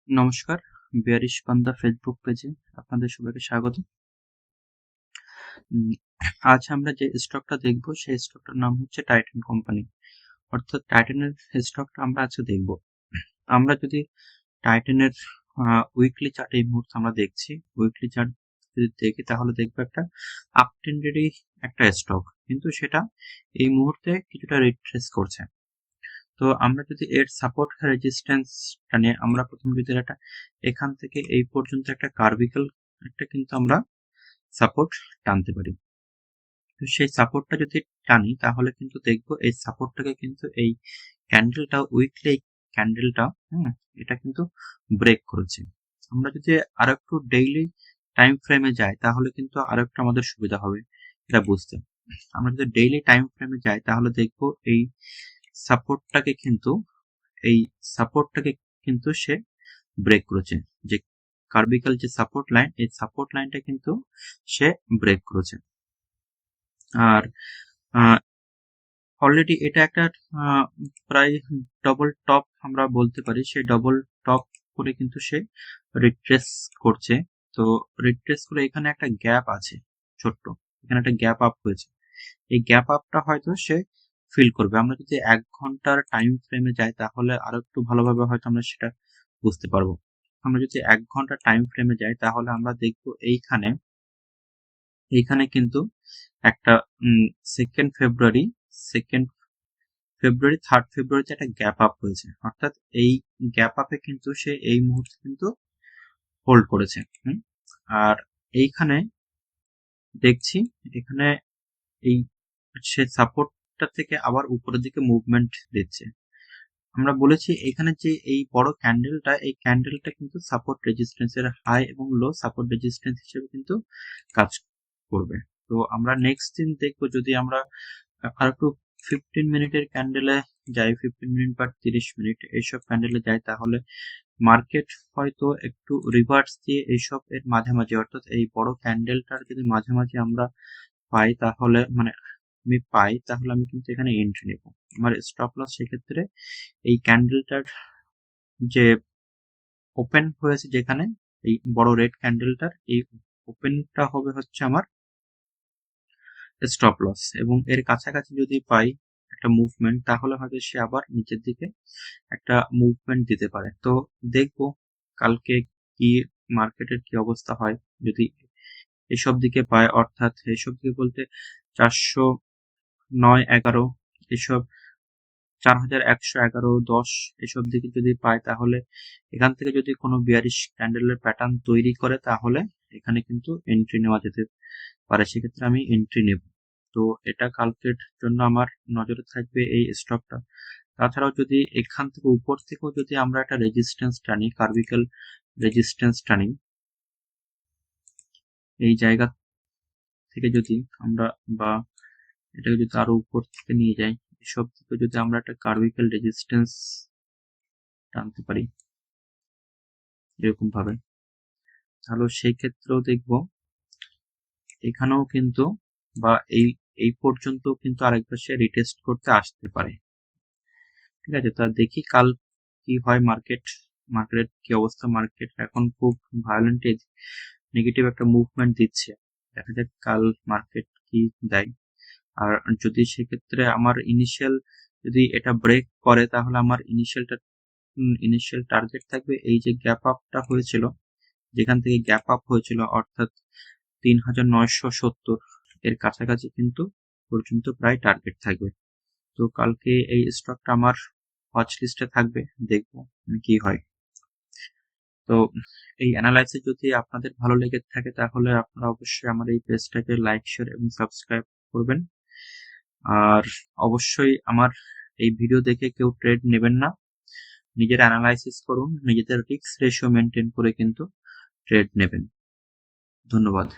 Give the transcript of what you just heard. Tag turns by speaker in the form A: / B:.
A: নমস্কার, বিয়ারিশ পান্ডা ফেসবুক পেজে আপনাদের সবাইকে স্বাগত। উম আজ আমরা যে স্টকটা দেখব সেই স্টকটার নাম হচ্ছে টাইটান কোম্পানি। অর্থাৎ টাইটানের স্টকটা আমরা আজকে দেখব। আমরা যদি টাইটানের উইকলি চার্ট এই মুহূর্তে আমরা দেখছি, উইকলি চার্ট যদি দেখি তাহলে দেখবো একটা আপ ট্রেন্ডেরই একটা স্টক, কিন্তু সেটা এই মুহূর্তে কিছুটা রিট্রেস করছে। তো আমরা যদি এর সাপোর্ট রেজিস্ট্যান্সটা নিয়ে আমরা প্রথম যদি একটা এখান থেকে এই পর্যন্ত একটা কার্ভিক্যাল একটা কিন্তু আমরা সাপোর্ট টানতে পারি। তো সেই সাপোর্টটা যদি টানি তাহলে কিন্তু দেখবো এই সাপোর্টটাকে কিন্তু এই ক্যান্ডেলটা উইকলি ক্যান্ডেলটা এটা কিন্তু ব্রেক করেছে। আমরা যদি আরো একটু ডেইলি টাইম ফ্রেমে যাই তাহলে কিন্তু আরো একটু আমাদের সুবিধা হবে এটা বুঝতে। আমরা যদি ডেইলি টাইম ফ্রেমে যাই তাহলে দেখবো এই সাপোর্টটাকে কিন্তু এই সাপোর্টটাকে কিন্তু সে ব্রেক করেছে। যে কার্ভিক্যাল যে সাপোর্ট লাইন, এই সাপোর্ট লাইনটা কিন্তু সে ব্রেক করেছে। আর অলরেডি এটা একটা প্রায় ডবল টপ আমরা বলতে পারি, সেই ডবল টপ করে কিন্তু সে রিট্রেস করছে। তো রিট্রেস করে এখানে একটা গ্যাপ আছে ছোট্ট, এখানে একটা গ্যাপ আপ হয়েছে। এই গ্যাপ আপটা হয়তো সে ফিল করবে। আমরা যদি 1 ঘন্টার টাইম ফ্রেমে যাই তাহলে আরো একটু ভালোভাবে হয়তো আমরা সেটা বুঝতে পারবো। আমরা যদি 1 ঘন্টা টাইম ফ্রেমে যাই তাহলে আমরা দেখবো এইখানে কিন্তু একটা সেকেন্ড ফেব্রুয়ারি 3rd ফেব্রুয়ারিতে একটা গ্যাপ আপ হয়েছে। অর্থাৎ এই গ্যাপ আপে কিন্তু সে এই মুহূর্তে কিন্তু হোল্ড করেছে। আর এইখানে দেখছি এখানে এই সে সাপোর্টটা থেকে আবার উপরের দিকে মুভমেন্ট দিচ্ছে। আমরা বলেছি এখানে যে এই বড় ক্যান্ডেলটা, এই ক্যান্ডেলটা কিন্তু সাপোর্ট রেজিস্ট্যান্সের হাই এবং লো সাপোর্ট রেজিস্ট্যান্স হিসেবে কিন্তু কাজ করবে। তো আমরা নেক্সট দিন দেখবো যদি আমরা আর একটু 15 মিনিটের ক্যান্ডেলে যাই, 15 মিনিট বা 30 মিনিট এইসব ক্যান্ডেলে যাই তাহলে মার্কেট হয়তো একটু রিভার্স দিয়ে এইসব এর মাঝামাঝি, অর্থাৎ এই বড় ক্যান্ডেলটার যদি মাঝামাঝি আমরা পাই তাহলে তাহলে আমি কিন্তু এখানে এন্ট্রি নেব। আমার স্টপ লস সেক্ষেত্রে এই ক্যান্ডেলটার যে ওপেন হয়েছে, যেখানে এই বড় রেড ক্যান্ডেলটার এই ওপেনটা হবে হচ্ছে আমার স্টপ লস, এবং এর কাছাকাছি যদি পাই একটা মুভমেন্ট তাহলে হয়তো সে আবার নিচের দিকে একটা মুভমেন্ট দিতে পারে। তো দেখবো কালকে কি মার্কেটের কি অবস্থা হয়। যদি এসব দিকে পায়, অর্থাৎ এসব দিকে বলতে 409-11 এসব 4111-10 এসব দিকে যদি পায় তাহলে এখান থেকে যদি কোনো বিয়ারিশ ক্যান্ডেলের প্যাটার্ন তৈরি করে তাহলে এখানে কিন্তু এন্ট্রি নেওয়া যেতে পারে। সেক্ষেত্রে আমি এন্ট্রি নেব। তো এটা কালকের জন্য আমার নজরে থাকবে এই স্টকটা। তাছাড়াও যদি এখান থেকে উপর থেকেও যদি আমরা একটা রেজিস্ট্যান্স টানি, কার্ভিক্যাল রেজিস্ট্যান্স টানি, এই জায়গা থেকে যদি আমরা বা এটাকে যদি আরো উপর থেকে নিয়ে যাই, এসব থেকে যদি আমরা একটা কার্ভিক্যাল রেজিস্ট্যান্স টানতে পারি এরকম ভাবে, তাহলে সেই ক্ষেত্রেও দেখবো এখানেও কিন্তু বা এই পর্যন্ত কিন্তু আরেকবার সে রিটেস্ট করতে আসতে পারে। ঠিক আছে, তা দেখি কাল কি হয়। মার্কেট কি অবস্থা। মার্কেট এখন খুব ভায়োলেন্ট নেগেটিভ একটা মুভমেন্ট দিচ্ছে। দেখা যাক কাল মার্কেট কি দেয়। আর যদি সেক্ষেত্রে আমার যদি এটা ব্রেক করে তাহলে আমার ইনিশিয়াল টার্গেট থাকবে এই যে গ্যাপ আপটা হয়েছিল, যেখান থেকে গ্যাপ আপ হয়েছিল, অর্থাৎ 3970 এর কাছাকাছি কিন্তু পর্যন্ত প্রায় টার্গেট থাকবে। তো কালকে এই স্টকটা আমার ওয়াচ লিস্টে থাকবে, দেখবো কি হয়। তো এই অ্যানালাইসিস যদি আপনাদের ভালো লেগে থাকে তাহলে আপনারা অবশ্যই আমার এই পেজটাকে লাইক, শেয়ার এবং সাবস্ক্রাইব করবেন। আর অবশ্যই আমার এই ভিডিও দেখে কেউ ট্রেড নেবেন না, নিজের অ্যানালাইসিস করুন, নিজেদের রিস্ক রেশিও মেনটেন করে কিন্তু ট্রেড নেবেন। ধন্যবাদ।